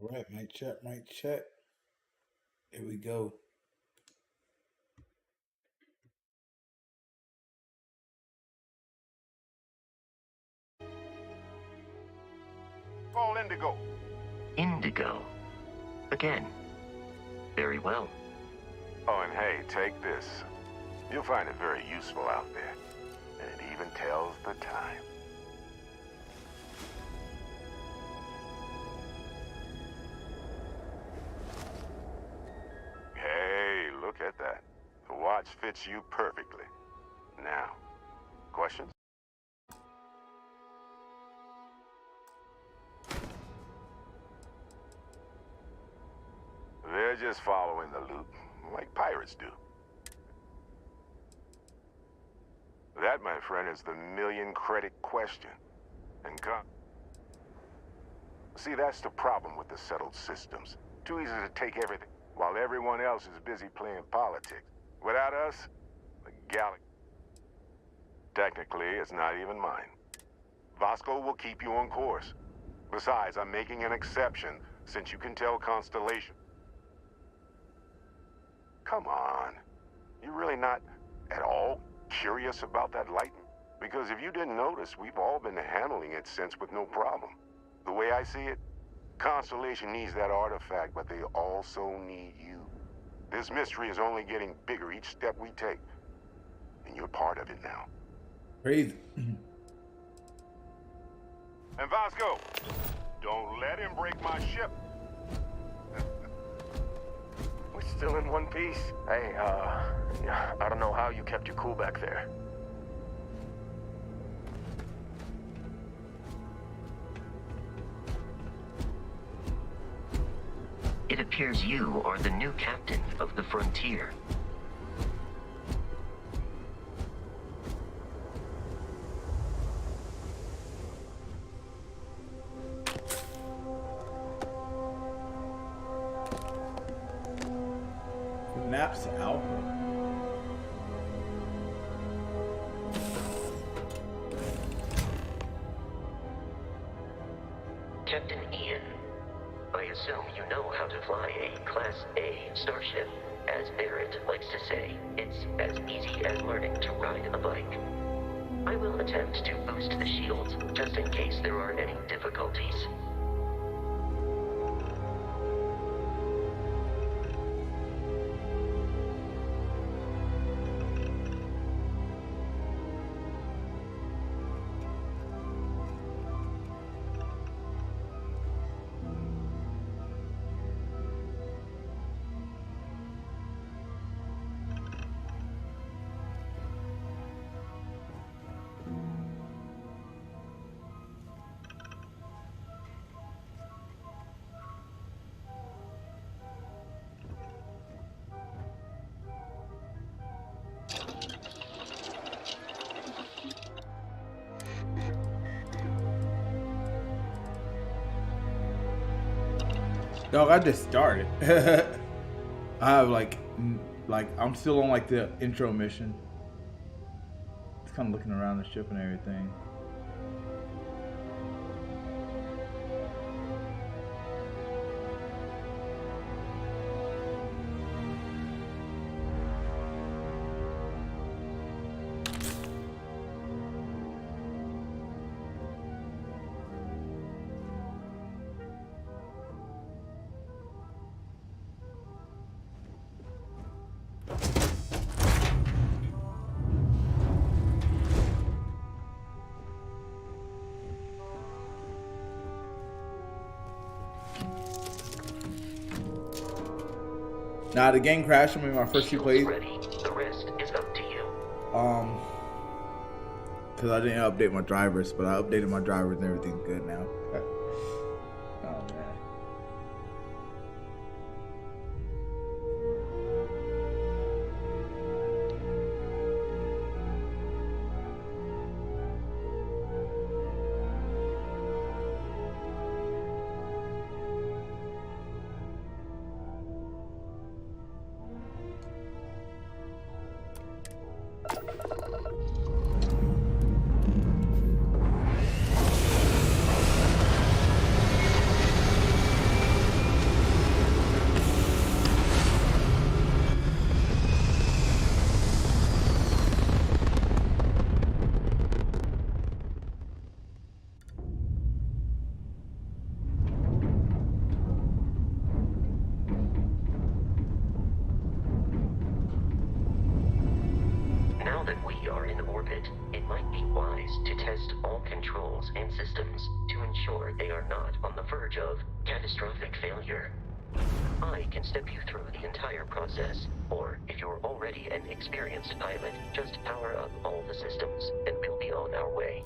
All right, mic check, mic check. Here we go. Call Indigo. Indigo. Again. Very well. Oh, and hey, take this. You'll find it very useful out there. And it even tells the time. Hey, look at that. The watch fits you perfectly. Now, questions? They're just following the loot, like pirates do. That, my friend, is the million-credit question. And see, that's the problem with the settled systems. Too easy to take everything, while everyone else is busy playing politics. Without us, the galaxy... Technically, it's not even mine. Vasco will keep you on course. Besides, I'm making an exception, since you can tell Constellation. Come on. You're really not at all curious about that light? Because if you didn't notice, we've all been handling it since with no problem. The way I see it, Constellation needs that artifact, but they also need you. This mystery is only getting bigger each step we take. And you're part of it now. Crazy. And Vasco, don't let him break my ship. We're still in one piece. Hey, I don't know how you kept your cool back there. It appears you are the new captain of the Frontier. Naps Alpha. Captain Ian, I assume you know how to fly a Class A starship. As Barrett likes to say, it's as easy as learning to ride a bike. I will attempt to boost the shields, just in case there are any difficulties. Dog, I just started. I have like I'm still on like the intro mission. Just kind of looking around the ship and everything. Nah, the game crashed on me my first few plays. Ready. The rest is up to you. Because I didn't update my drivers, but I updated my drivers and everything's good now. Oh man. materials and systems to ensure they are not on the verge of catastrophic failure. I can step you through the entire process, or if you're already an experienced pilot, just power up all the systems, and we'll be on our way.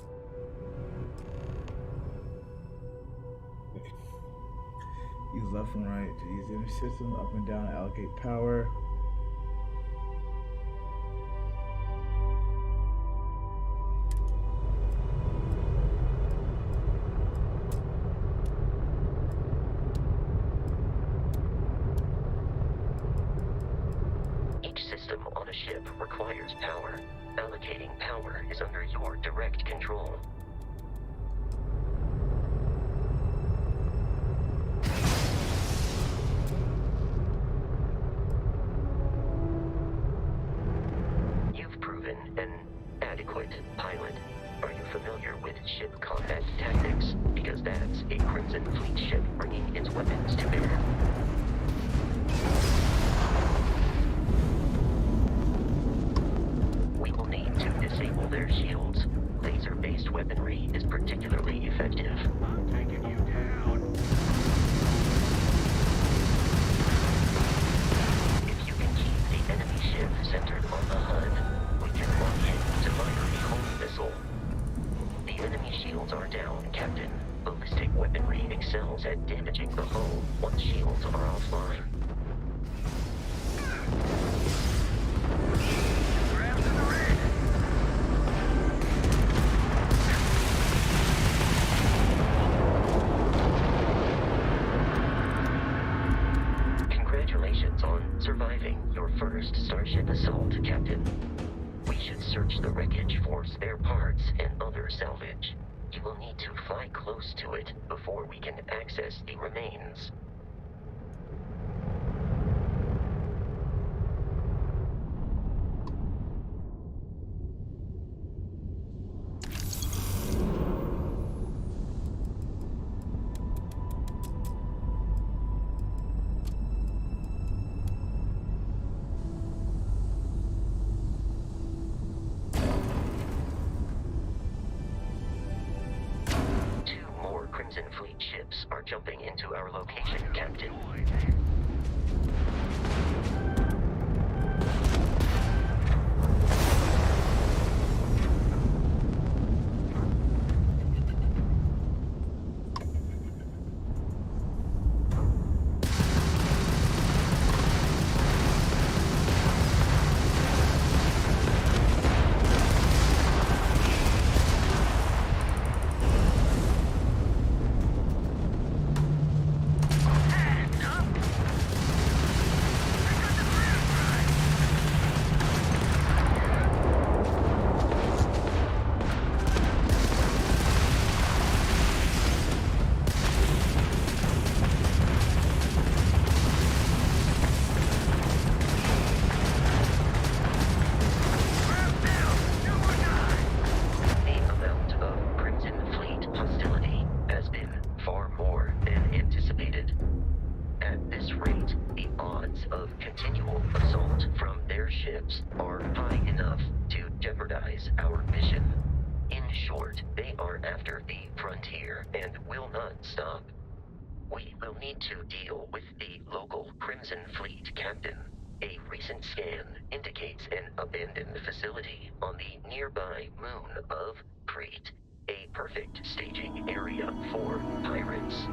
Use left and right to use inner system, up and down to allocate power. Each system on a ship requires power. Allocating power is under your direct control. You've proven an adequate pilot. Are you familiar with ship combat tactics? Because that's a Crimson Fleet ship bringing its weapons to bear. We will need to disable their shields. Laser-based weaponry is particularly effective. I'm taking you down. If you can keep the enemy ship centered on the HUD, we can lock in to fire a home missile. The enemy shields are down, Captain. Ballistic weaponry excels at damaging the hull once shields are offline. Congratulations on surviving your first Starship assault, Captain. We should search the wreckage for spare parts and other salvage. You will need to fly close to it before we can access the remains. Crimson Fleet ships are jumping into our location, Captain. Are high enough to jeopardize our mission. In short, they are after the frontier and will not stop. We will need to deal with the local Crimson Fleet captain. A recent scan indicates an abandoned facility on the nearby moon of Crete, a perfect staging area for pirates.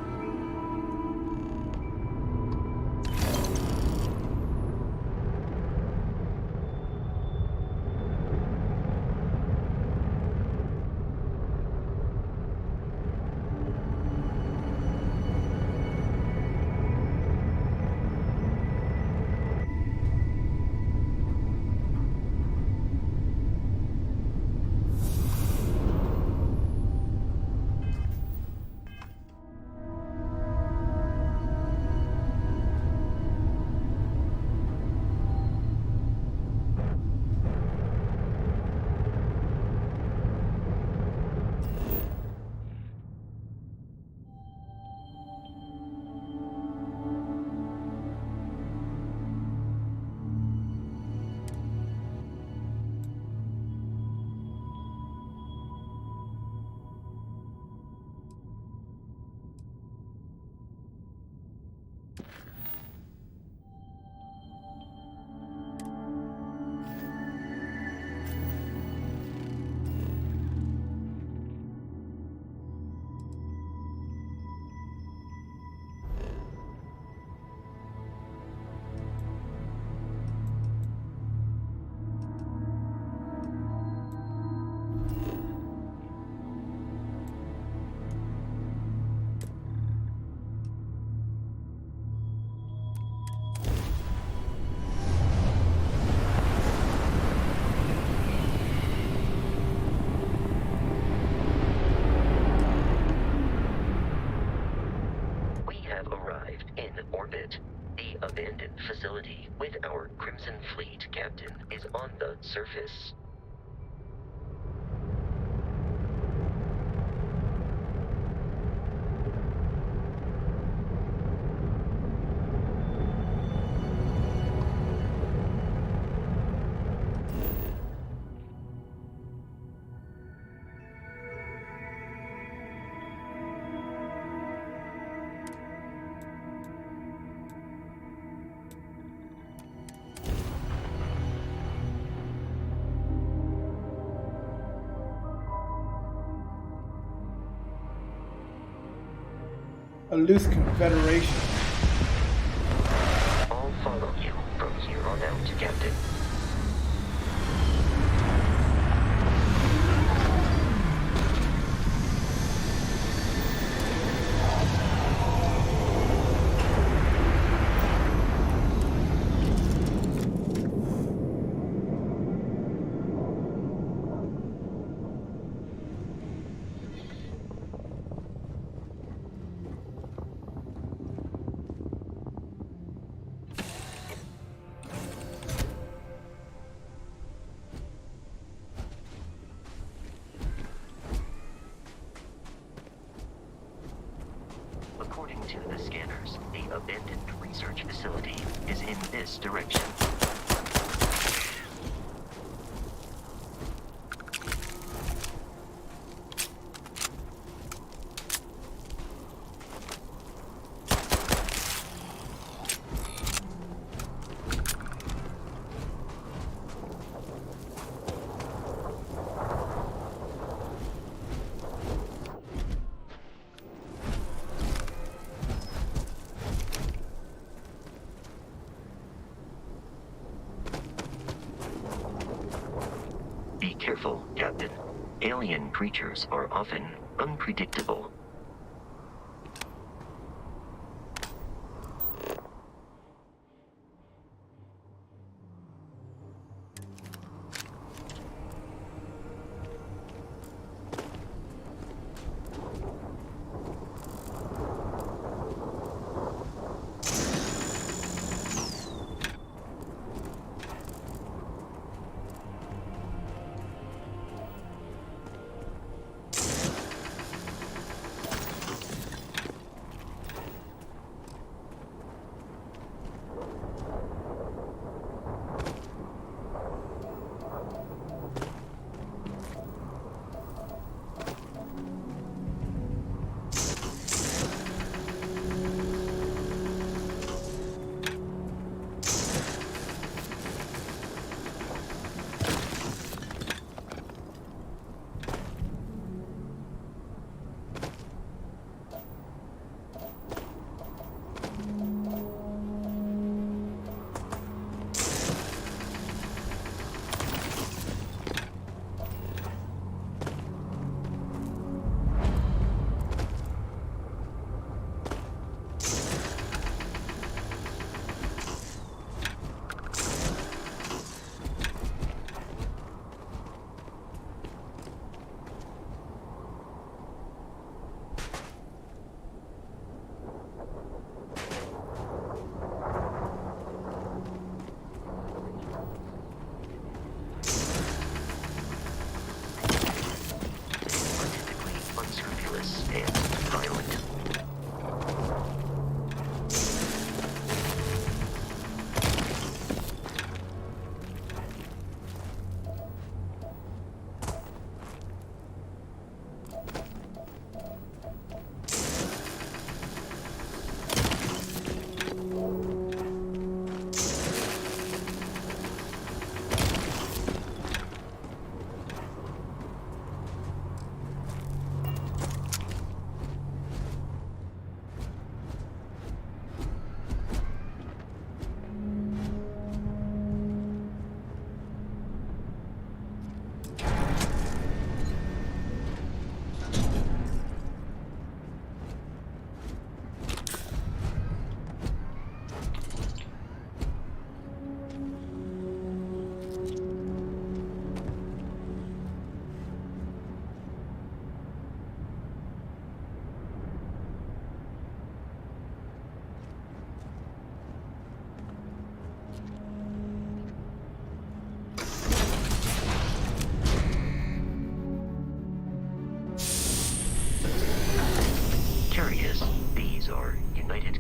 We have arrived in orbit. The abandoned facility with our Crimson Fleet captain is on the surface. A loose confederation. I'll follow you from here on out, Captain. According to the scanners, the abandoned research facility is in this direction. Be careful, Captain. Alien creatures are often unpredictable.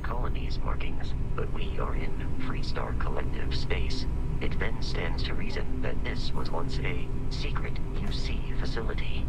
colony's markings, but we are in Freestar Collective space. It then stands to reason that this was once a secret UC facility.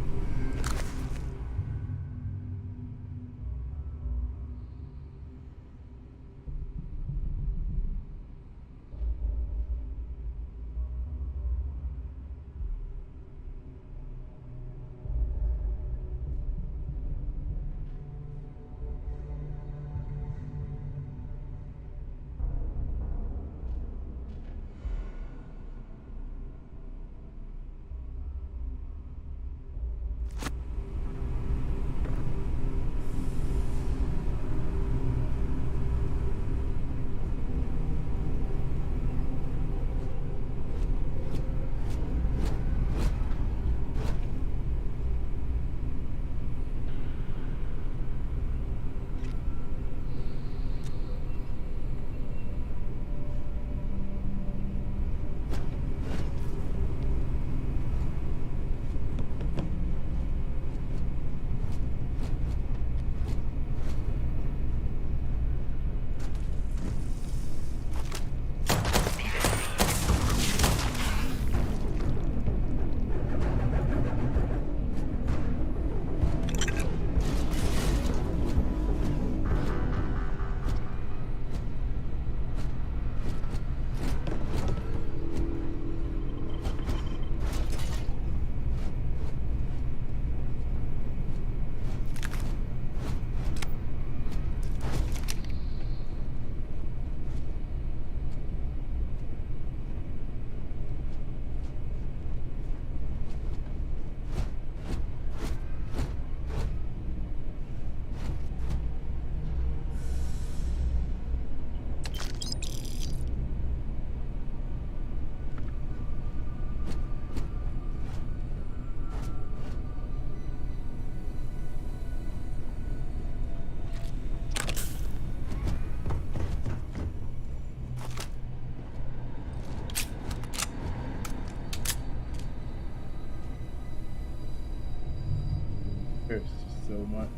There's so much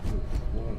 to explore.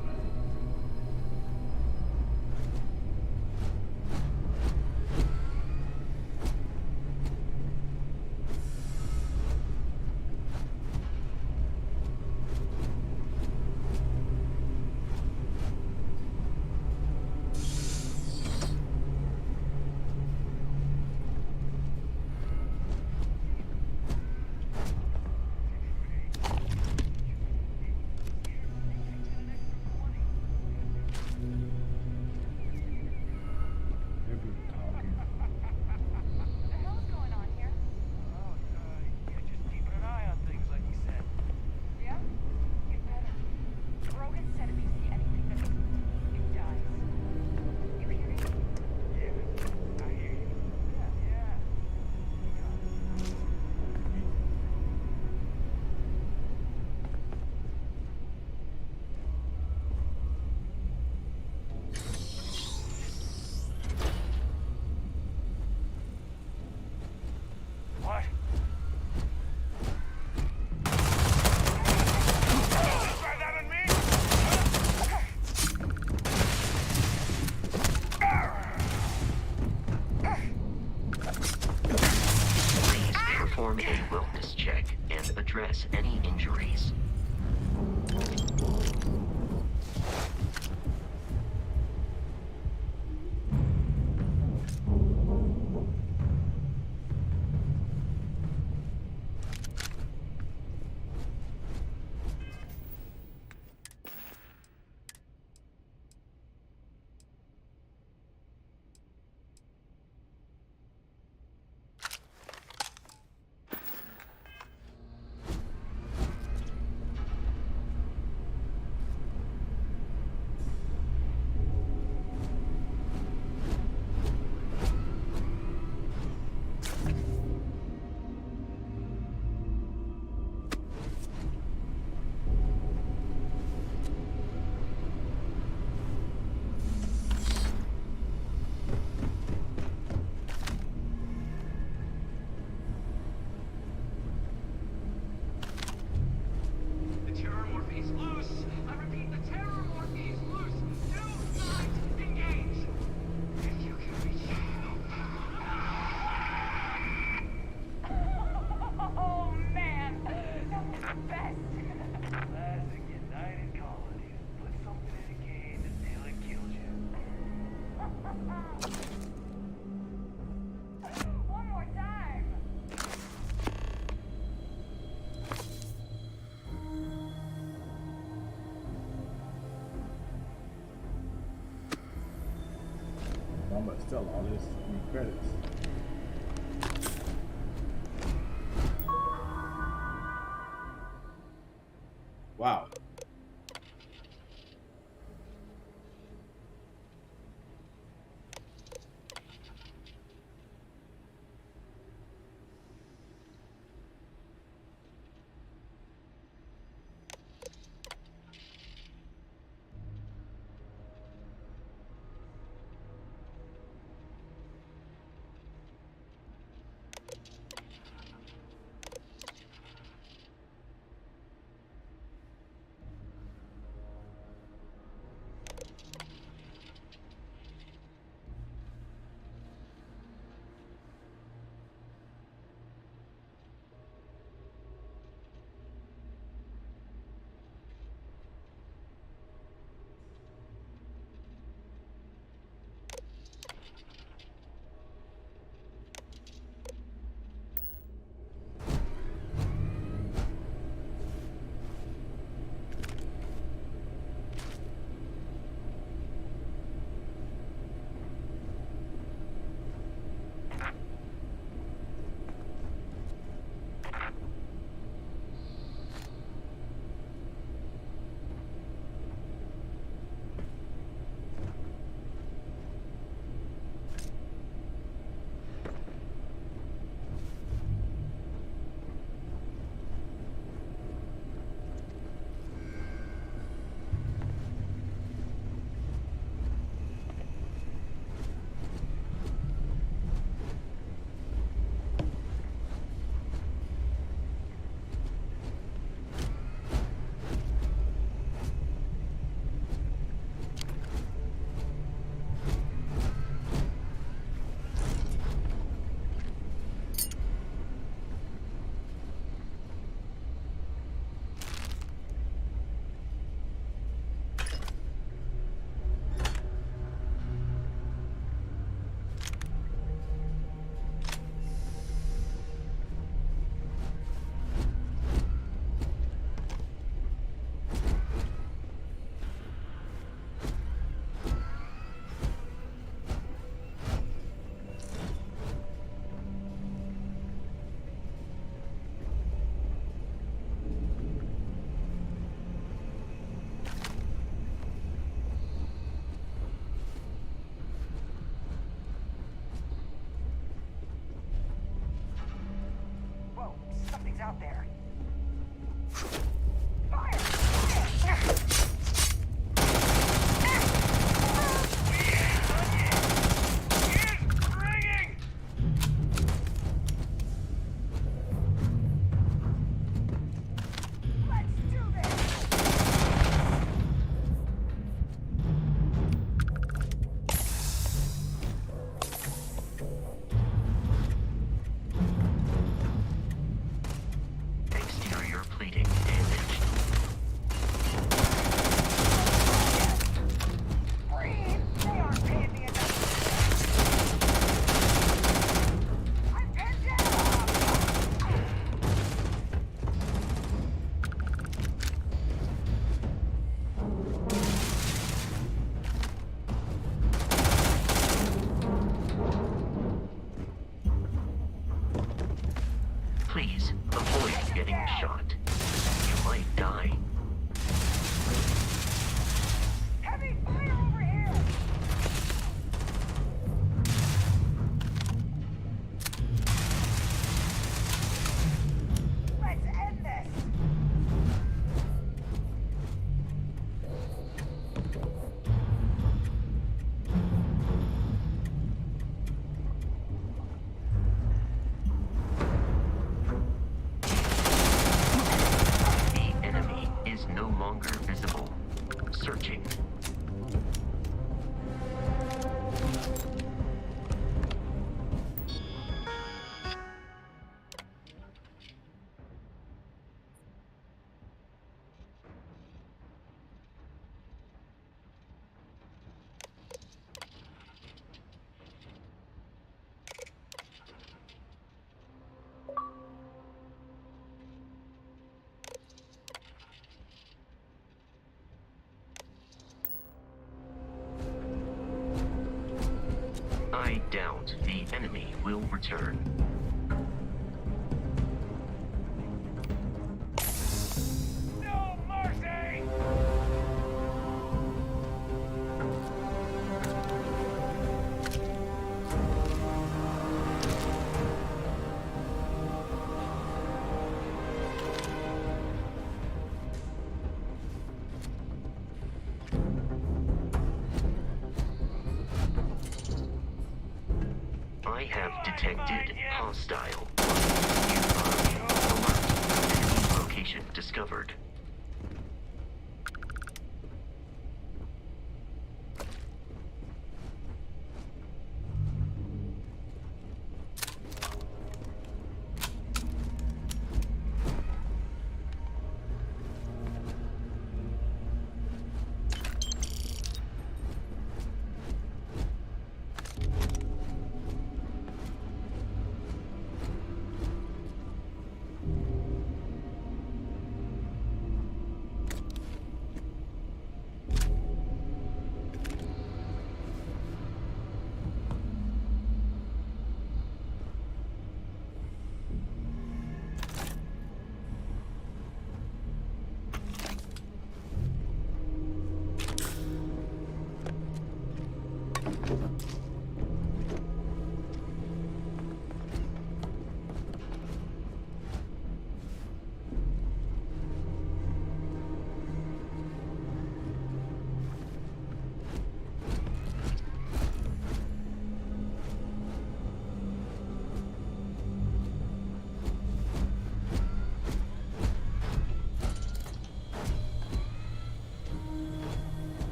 One more time. Oh, but still, all this credits. Wow. Whoa, something's out there. I doubt the enemy will return. No mercy! I have detected hostile. Alert. Enemy location discovered.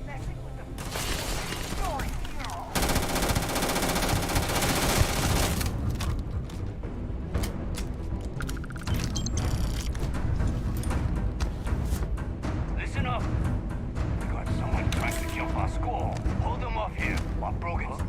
Messing with the story. Listen up. We got someone trying to kill our school. Hold them off here while Brogan's...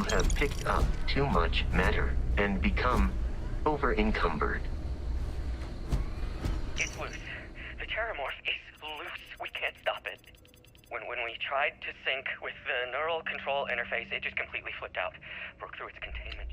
You have picked up too much matter and become over-encumbered. It's loose. The terramorph is loose. We can't stop it. When we tried to sync with the neural control interface, it just completely flipped out. Broke through its containment.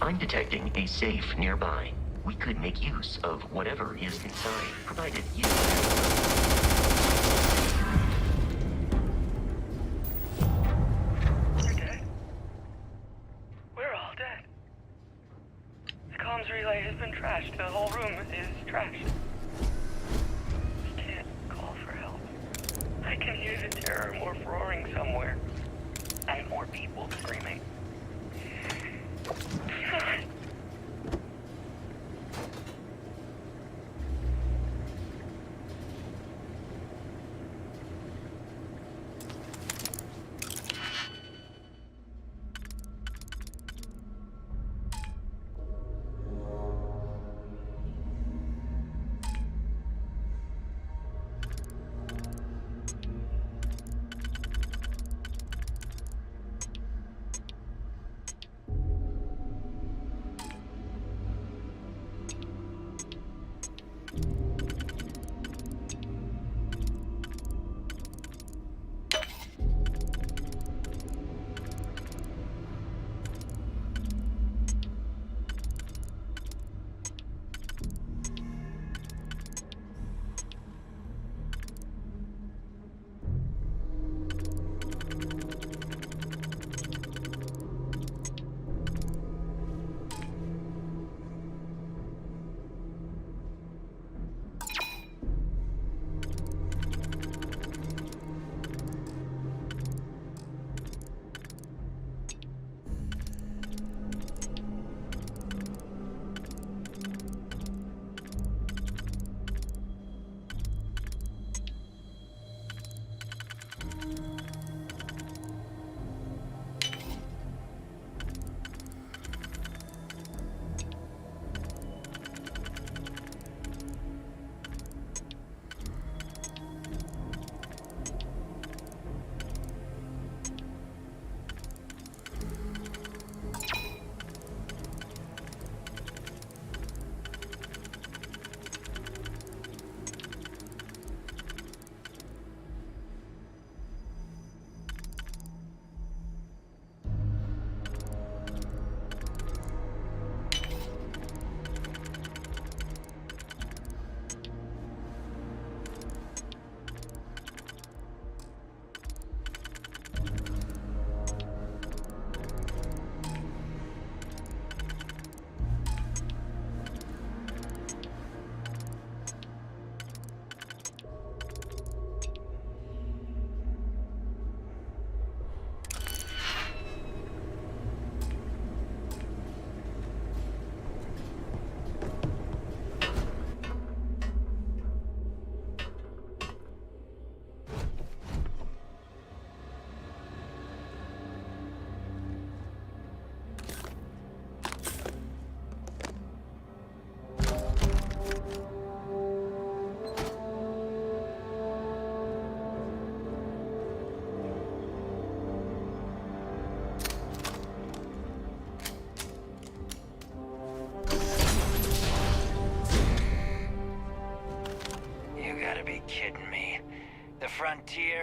I'm detecting a safe nearby. We could make use of whatever is inside, provided you... We're dead. We're all dead. The comms relay has been trashed. The whole room is trashed. We can't call for help. I can hear the terramorph roaring somewhere. And more people screaming. God.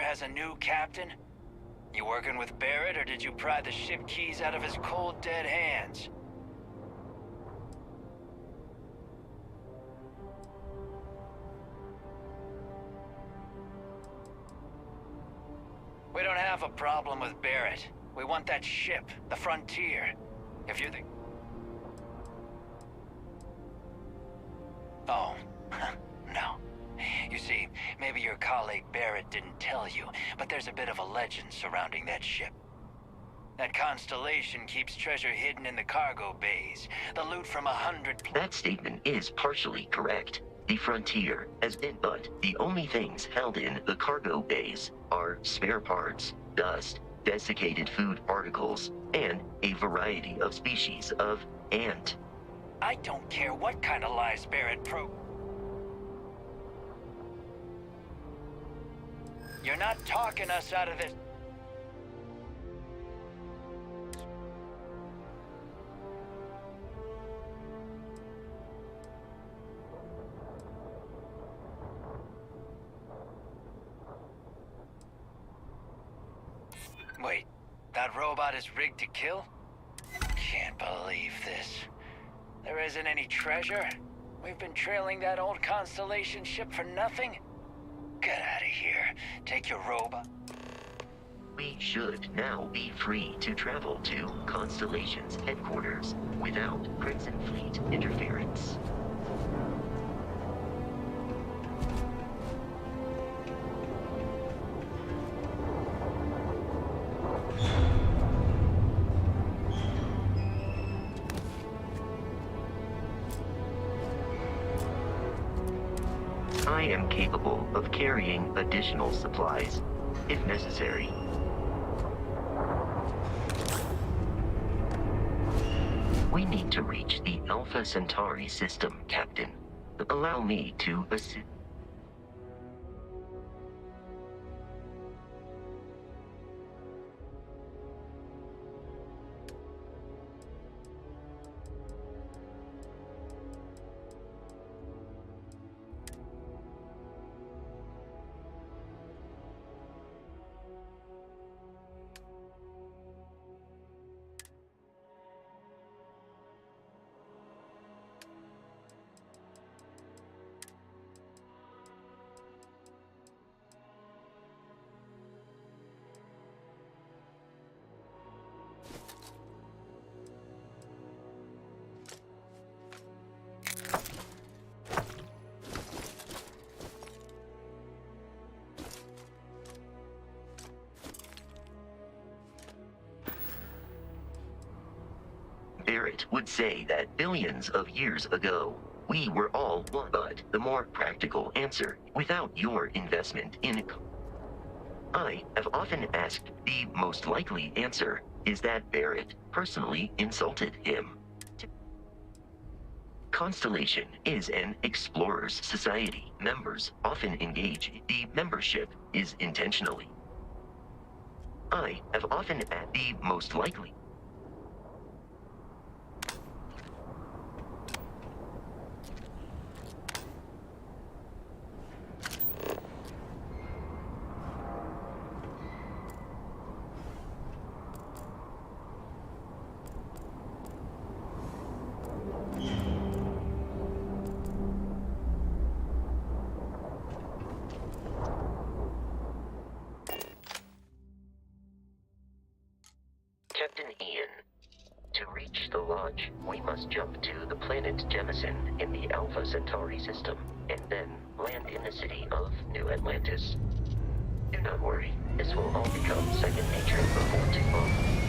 has a new captain? You working with Barrett, or did you pry the ship keys out of his cold, dead hands? We don't have a problem with Barrett. We want that ship, the Frontier. If you're the... Oh, no. You see, maybe your colleague Barrett didn't tell you, but there's a bit of a legend surrounding that ship. That constellation keeps treasure hidden in the cargo bays. The loot from 100... That statement is partially correct. The Frontier has been, but the only things held in the cargo bays are spare parts, dust, desiccated food particles, and a variety of species of ant. I don't care what kind of lies Barrett You're not talking us out of this. Wait, that robot is rigged to kill? Can't believe this. There isn't any treasure? We've been trailing that old Constellation ship for nothing? Get out of here. Take your robot. We should now be free to travel to Constellation's headquarters without Crimson Fleet interference. I am capable of carrying additional supplies, if necessary. We need to reach the Alpha Centauri system, Captain. Allow me to assist. Barrett would say that billions of years ago, we were all one. But the more practical answer, without your investment in it, I have often asked, the most likely answer is that Barrett personally insulted him. Constellation is an explorers society. Members often engage. The membership is intentionally. I have often asked, the most likely. Captain Ian, to reach the lodge, we must jump to the planet Jemison in the Alpha Centauri system, and then land in the city of New Atlantis. Do not worry, this will all become second nature before too long.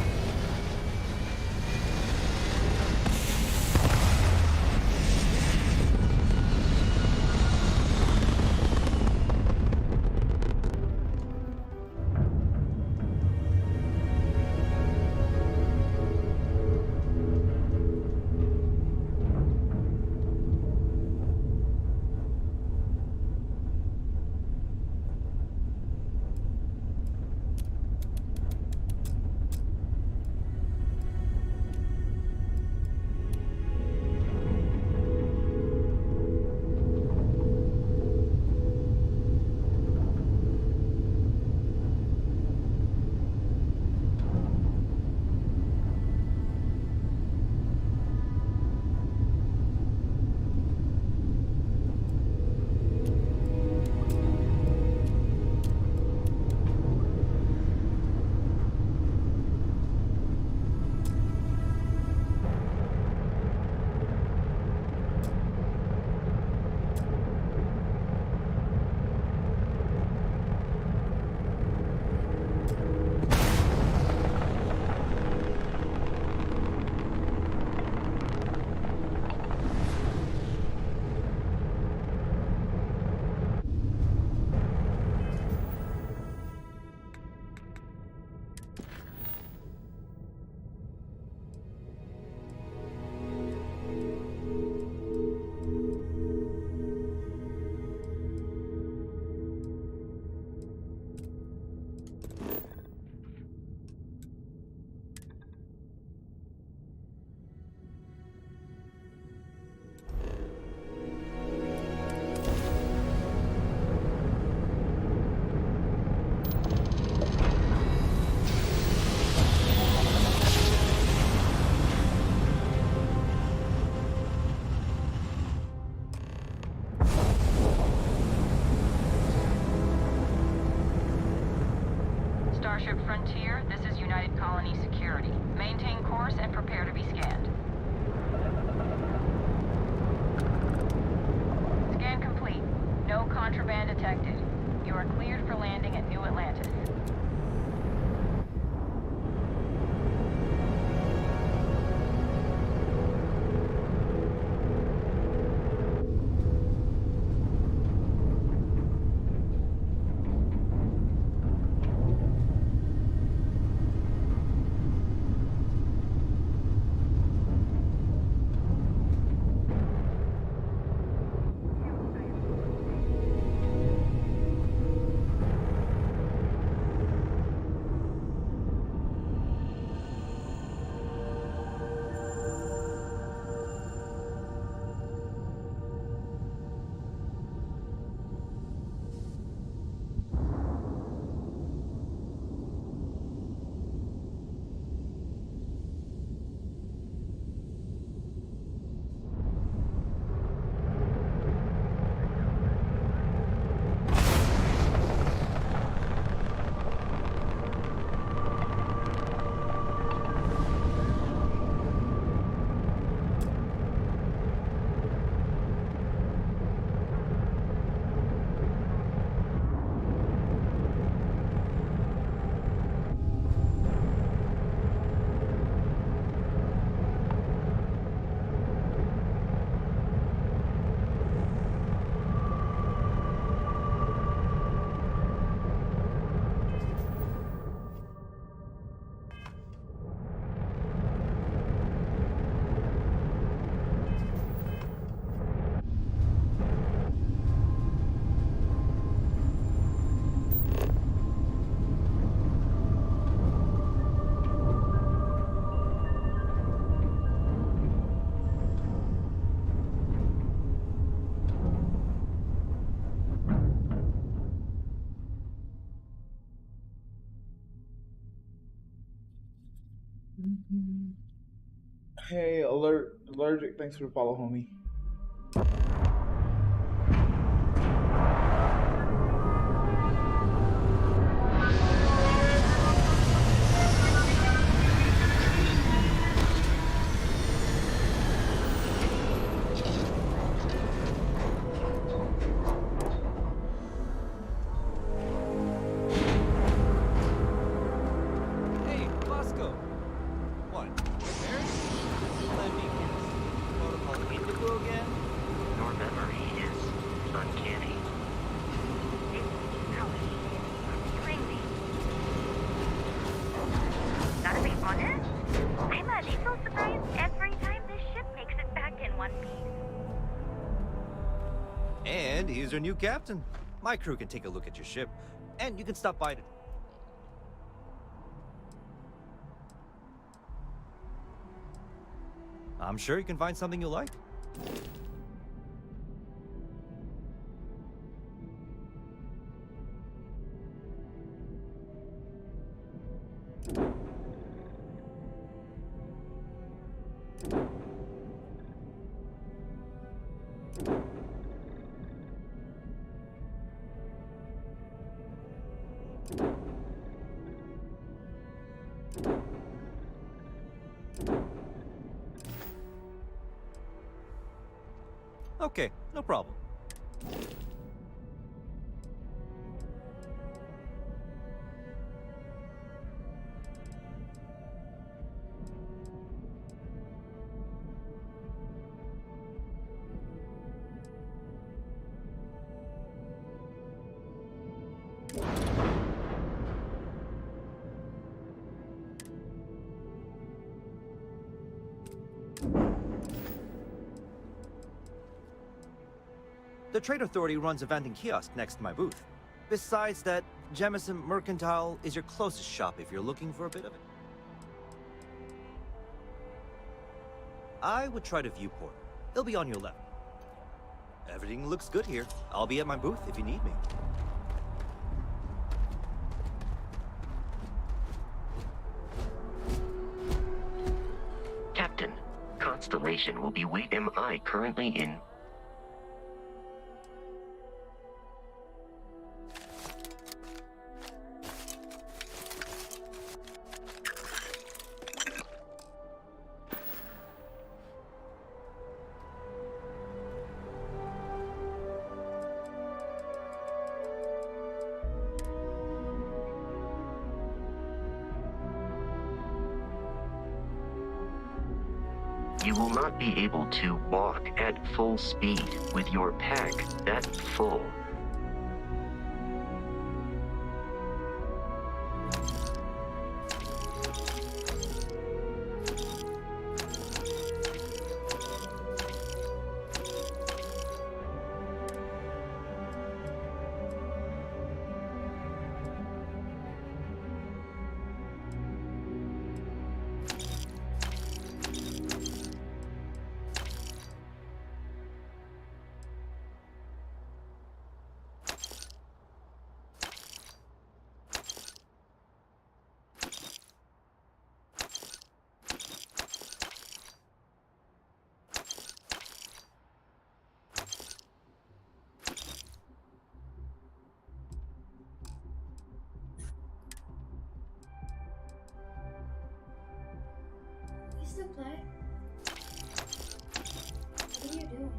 Prepare to be scanned. Scan complete. No contraband detected. You are cleared for landing at New Atlantis. Hey, allergic. Thanks for the follow, homie. Hey, Bosco! What? Repairs? Let me guess. Protocol Indigo again? Your memory is uncanny. Ring me. Gotta be honest, I'm a little surprised every time this ship makes it back in one piece. And here's your new captain. My crew can take a look at your ship, and you can stop by to... I'm sure you can find something you like. Okay, no problem. The Trade Authority runs a vending kiosk next to my booth. Besides that, Jemison Mercantile is your closest shop if you're looking for a bit of it. I would try to Viewport. It'll be on your left. Everything looks good here. I'll be at my booth if you need me. Captain, Constellation will be waiting. Am I currently in? You will not be able to walk at full speed with your pack that full. You still play? What are you doing?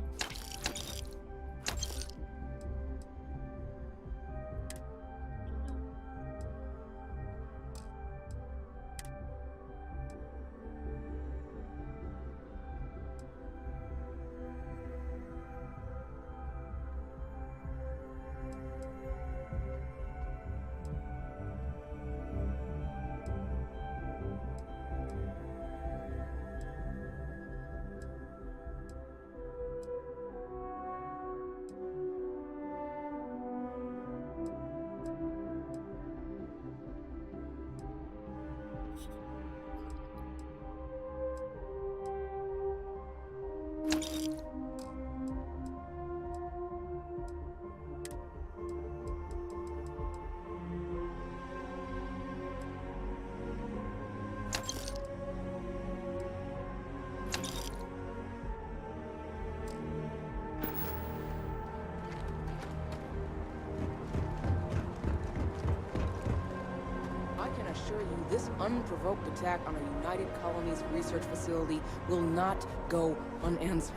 I can assure you this unprovoked attack on a United Colonies research facility will not go unanswered.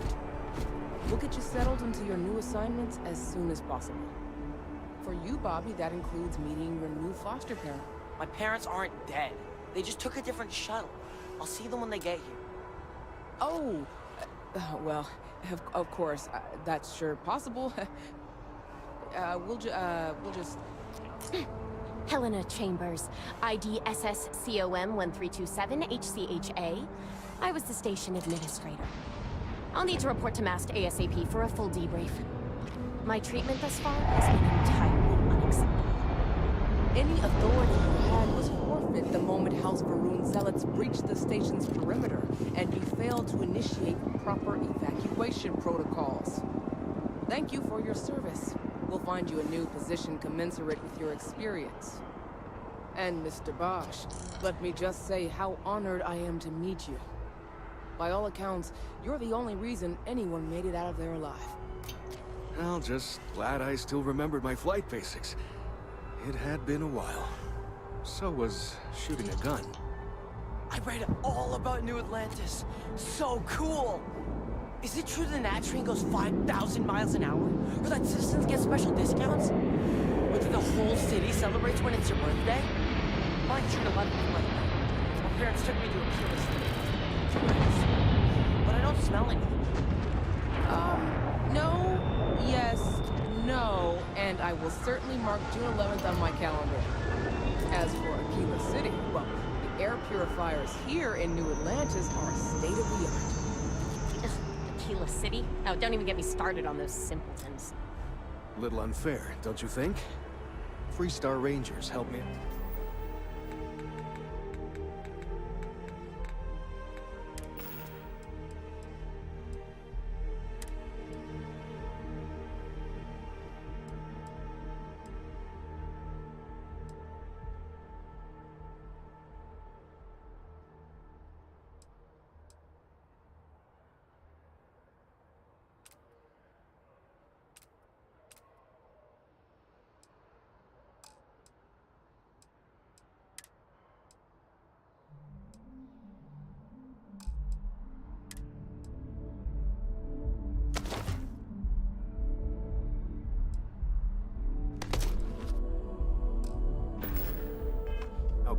We'll get you settled into your new assignments as soon as possible. For you, Bobby, that includes meeting your new foster parent. My parents aren't dead. They just took a different shuttle. I'll see them when they get here. Oh, well, of course, that's sure possible. We'll just... Helena Chambers, ID SSCOM 1327 HCHA. I was the station administrator. I'll need to report to MAST ASAP for a full debrief. My treatment thus far has been entirely unacceptable. Any authority you had was forfeit the moment House Varun zealots breached the station's perimeter, and you failed to initiate proper evacuation protocols. Thank you for your service. We'll find you a new position commensurate with your experience. And Mr. Bosch, let me just say how honored I am to meet you. By all accounts, you're the only reason anyone made it out of there alive. Well, just glad I still remembered my flight basics. It had been a while. So was shooting a gun. I read all about New Atlantis. So cool! Is it true the Nat train goes 5,000 miles an hour? Or that citizens get special discounts? Or that the whole city celebrates when it's your birthday? Mine June 11th like that. My parents took me to a Kila City. It's nice. But I don't smell anything. No, yes, no, and I will certainly mark June 11th on my calendar. As for Aquila City, well, the air purifiers here in New Atlantis are state-of-the-art. Aquila City? Oh, don't even get me started on those simpletons. Little unfair, don't you think? Freestar Rangers help me.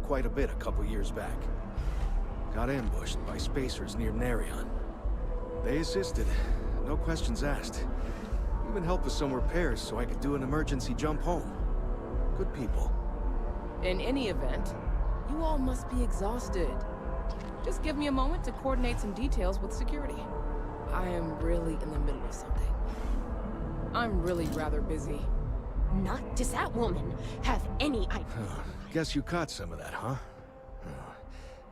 Quite a bit a couple years back. Got ambushed by spacers near Narion. They assisted. No questions asked. Even helped with some repairs so I could do an emergency jump home. Good people. In any event, you all must be exhausted. Just give me a moment to coordinate some details with security. I am really in the middle of something. I'm really rather busy. Not does that woman have any idea. Guess you caught some of that, huh?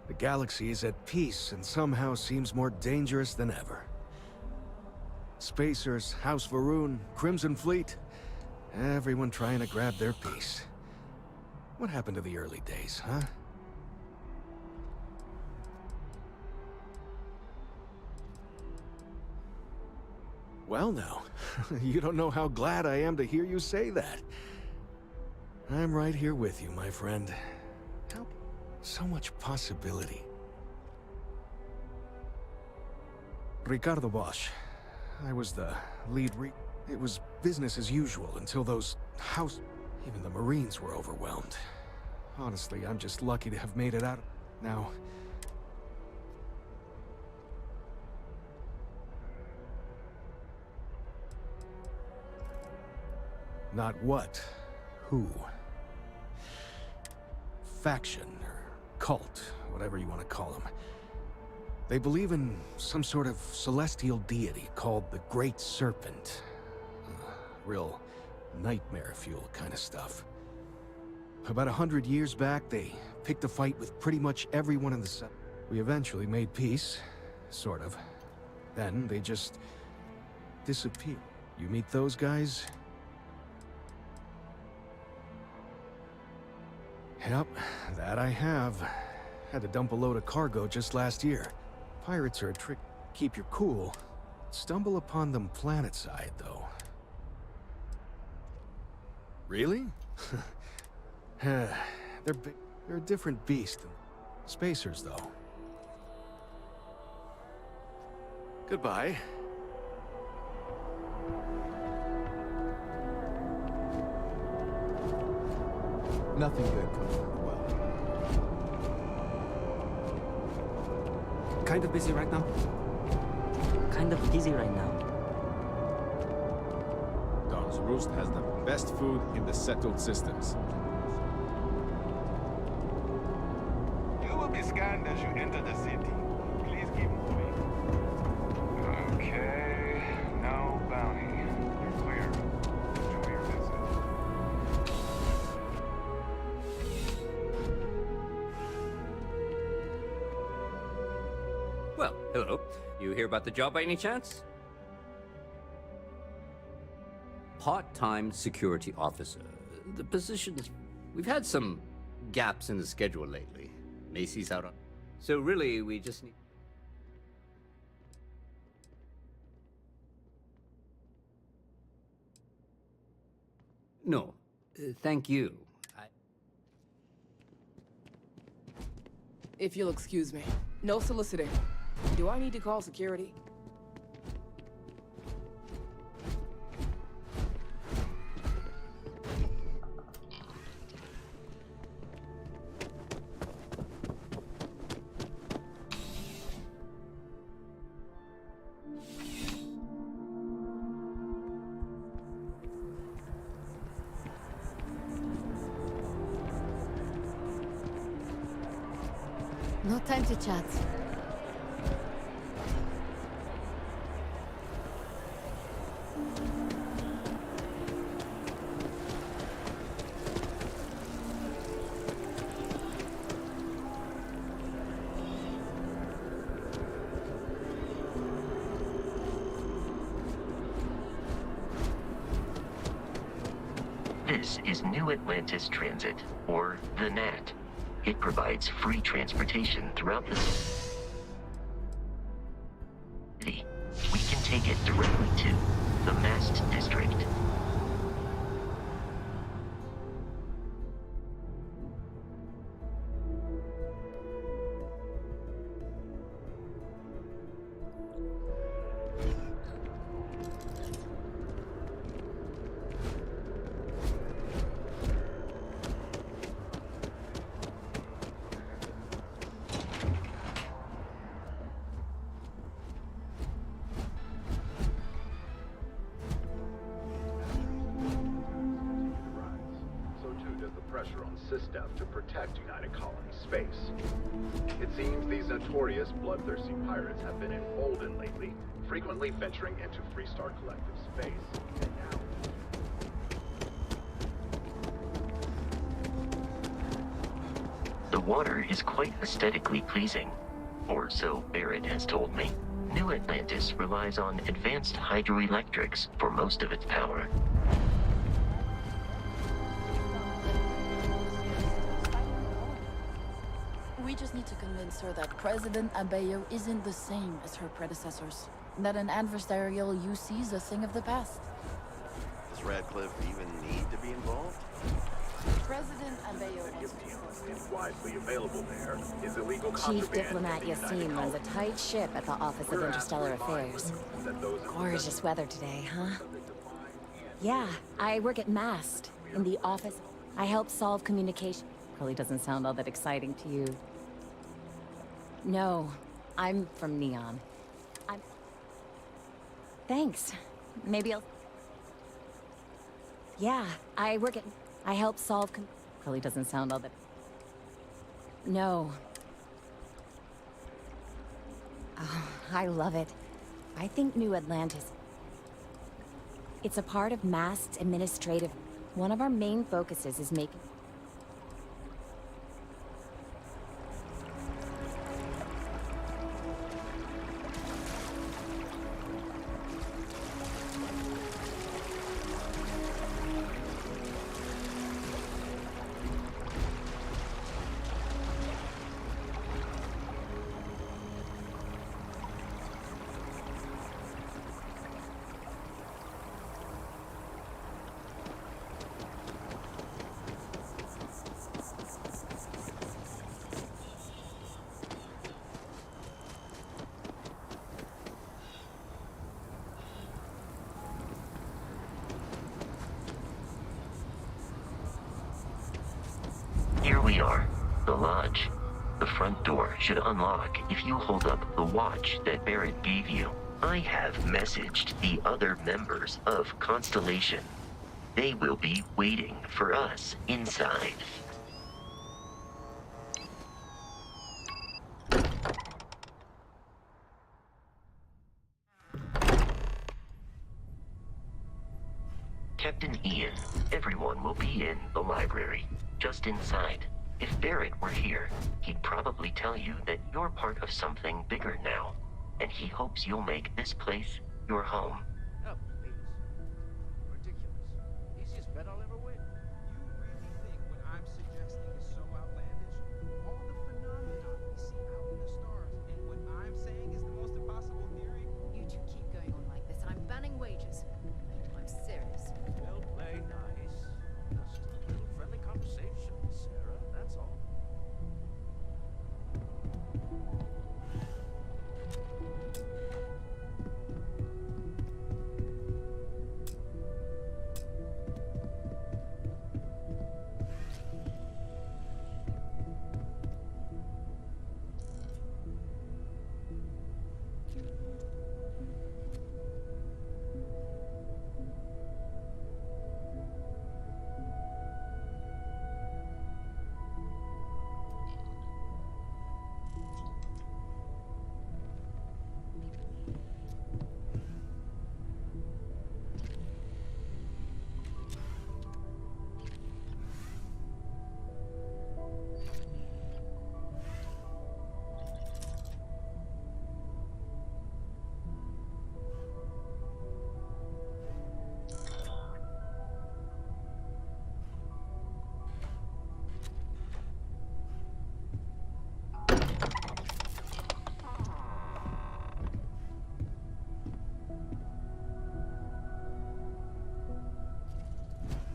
The galaxy is at peace and somehow seems more dangerous than ever. Spacers, House Varun, Crimson Fleet, everyone trying to grab their piece. What happened to the early days, huh? Well now, you don't know how glad I am to hear you say that. I'm right here with you, my friend. How so much possibility. Ricardo Bosch. I was the lead It was business as usual until those even the Marines were overwhelmed. Honestly, I'm just lucky to have made it out. Now... Not what, who. Faction, or cult, whatever you want to call them. They believe in some sort of celestial deity called the Great Serpent. Real nightmare fuel kind of stuff. About 100 years back, they picked a fight with pretty much everyone in the set. We eventually made peace, sort of. Then they just disappeared. You meet those guys? Yep, that I have. Had to dump a load of cargo just last year. Pirates are a trick. Keep your cool. Stumble upon them planetside, though. Really? They're big. They're a different beast than spacers, though. Goodbye. Nothing good comes from the well. Kind of busy right now. Kind of busy right now. Dawn's Roost has the best food in the settled systems. You will be scanned as you enter the city. Please keep moving. Okay, no bounty. You're clear. Enjoy your visit. Well, hello. You hear about the job by any chance? Part-time security officer. The position's... We've had some gaps in the schedule lately. Macy's out on... So really, we just need... No. Thank you. If you'll excuse me. No soliciting. Do I need to call security? No time to chat. This is New Atlantis Transit, or the NAT. It provides free transportation throughout the city. We can take it directly to the Mast District. system to protect United Colony space. It seems these notorious bloodthirsty pirates have been emboldened lately, frequently venturing into Freestar Collective space. And now... The water is quite aesthetically pleasing, or so Barrett has told me. New Atlantis relies on advanced hydroelectrics for most of its power. We just need to convince her that President Abeyo isn't the same as her predecessors. That an adversarial UC is a thing of the past. Does Radcliffe even need to be involved? President Abeyo wants to... Is widely available there is illegal Chief contraband Diplomat in the United Yassine runs a Colonies. tight ship at the Office of We're Interstellar asked to remind Affairs. you that those Gorgeous weather today, huh? Yeah, I work at MAST, in the office. I help solve communication. Probably doesn't sound all that exciting to you. No, I'm from Neon. Thanks. Maybe I'll... Yeah, I work at... I help solve Probably doesn't sound all that... No. Oh, I love it. I think New Atlantis... It's a part of MAST's administrative... One of our main focuses is making... Here we are, the lodge. The front door should unlock if you hold up the watch that Barrett gave you. I have messaged the other members of Constellation. They will be waiting for us inside. Captain Ian, everyone will be in the library, just inside. If Barrett were here, he'd probably tell you that you're part of something bigger now, and he hopes you'll make this place your home. Oh, please. Ridiculous. Easiest bet I'll ever win. You really think what I'm suggesting is so outlandish? All the phenomena we see out in the stars, and what I'm saying is the most impossible theory? You two keep going on like this. I'm banning wages. I'm serious. We'll play nice. Just a little friendly conversation, Sarah, that's all.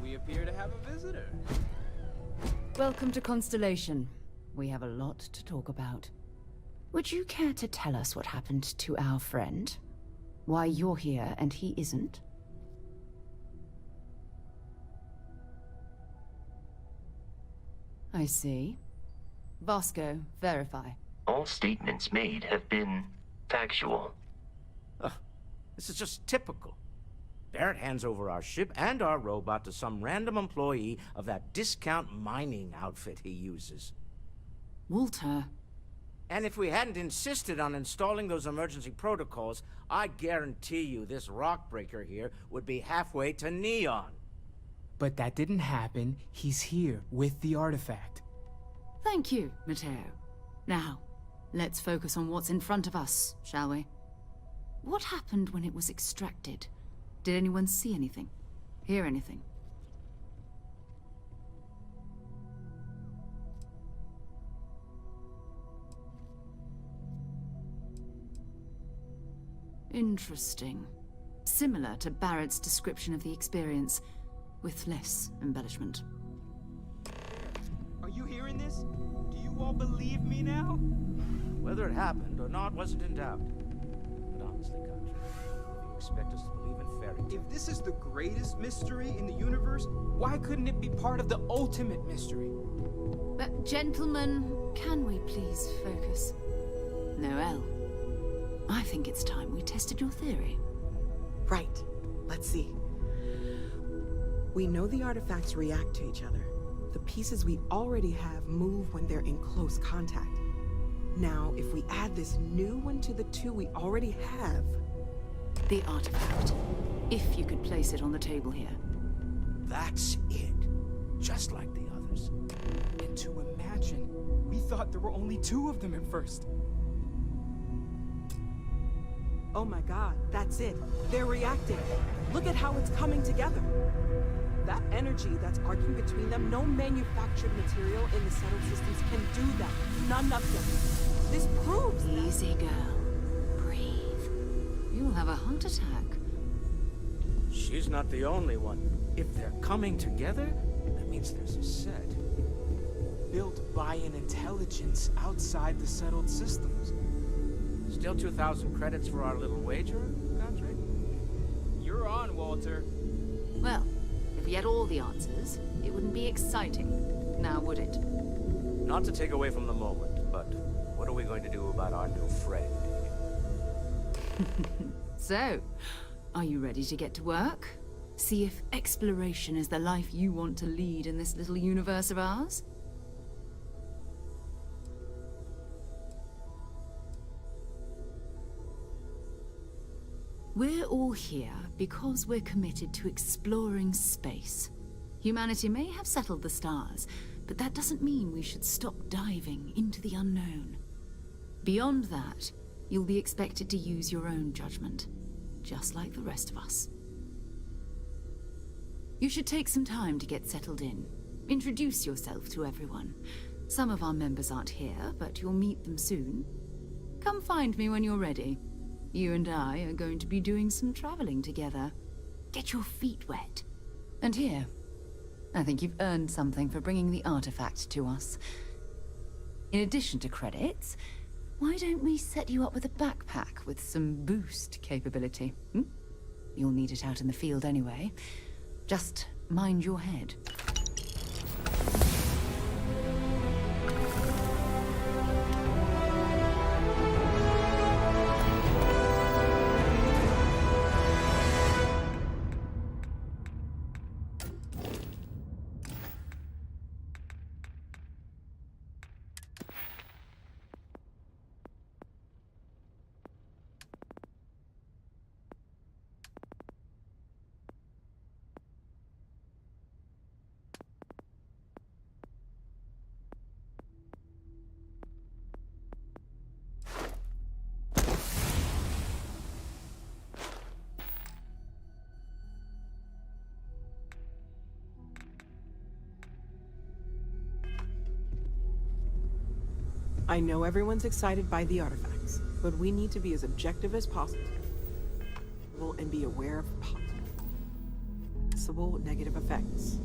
We appear to have a visitor. Welcome to Constellation. We have a lot to talk about. Would you care to tell us what happened to our friend? Why you're here and he isn't? I see. Vasco, verify. All statements made have been factual. This is just typical. Barrett hands over our ship and our robot to some random employee of that discount mining outfit he uses. Walter. And if we hadn't insisted on installing those emergency protocols, I guarantee you this rock breaker here would be halfway to Neon. But that didn't happen. He's here with the artifact. Thank you, Matteo. Now, let's focus on what's in front of us, shall we? What happened when it was extracted? Did anyone see anything? Hear anything? Interesting. Similar to Barrett's description of the experience, with less embellishment. Are you hearing this? Do you all believe me now? Whether it happened or not wasn't in doubt. But honestly, Country, if you expect us to believe in fairy tales... If this is the greatest mystery in the universe, why couldn't it be part of the ultimate mystery? But gentlemen, can we please focus? Noel, I think it's time we tested your theory. Right. Let's see. We know the artifacts react to each other. The pieces we already have move when they're in close contact. Now, if we add this new one to the two we already have... The artifact. If you could place it on the table here. That's it. Just like the others. And to imagine, we thought there were only 2 of them at first. Oh my god, that's it. They're reacting. Look at how it's coming together. That energy that's arcing between them, no manufactured material in the settled systems can do that. None of them. This proves that... Easy, girl. Breathe. You'll have a heart attack. She's not the only one. If they're coming together, that means there's a set. Built by an intelligence outside the settled systems. Still 2,000 credits for our little wager, Country? You're on, Walter. Well, if we had all the answers, it wouldn't be exciting. Now, would it? Not to take away from the moment, but what are we going to do about our new friend? So, are you ready to get to work? See if exploration is the life you want to lead in this little universe of ours? We're all here because we're committed to exploring space. Humanity may have settled the stars, but that doesn't mean we should stop diving into the unknown. Beyond that, you'll be expected to use your own judgment, just like the rest of us. You should take some time to get settled in. Introduce yourself to everyone. Some of our members aren't here, but you'll meet them soon. Come find me when you're ready. You and I are going to be doing some traveling together. Get your feet wet. And here, I think you've earned something for bringing the artifact to us. In addition to credits, why don't we set you up with a backpack with some boost capability? You'll need it out in the field anyway. Just mind your head. I know everyone's excited by the artifacts, but we need to be as objective as possible and be aware of possible negative effects.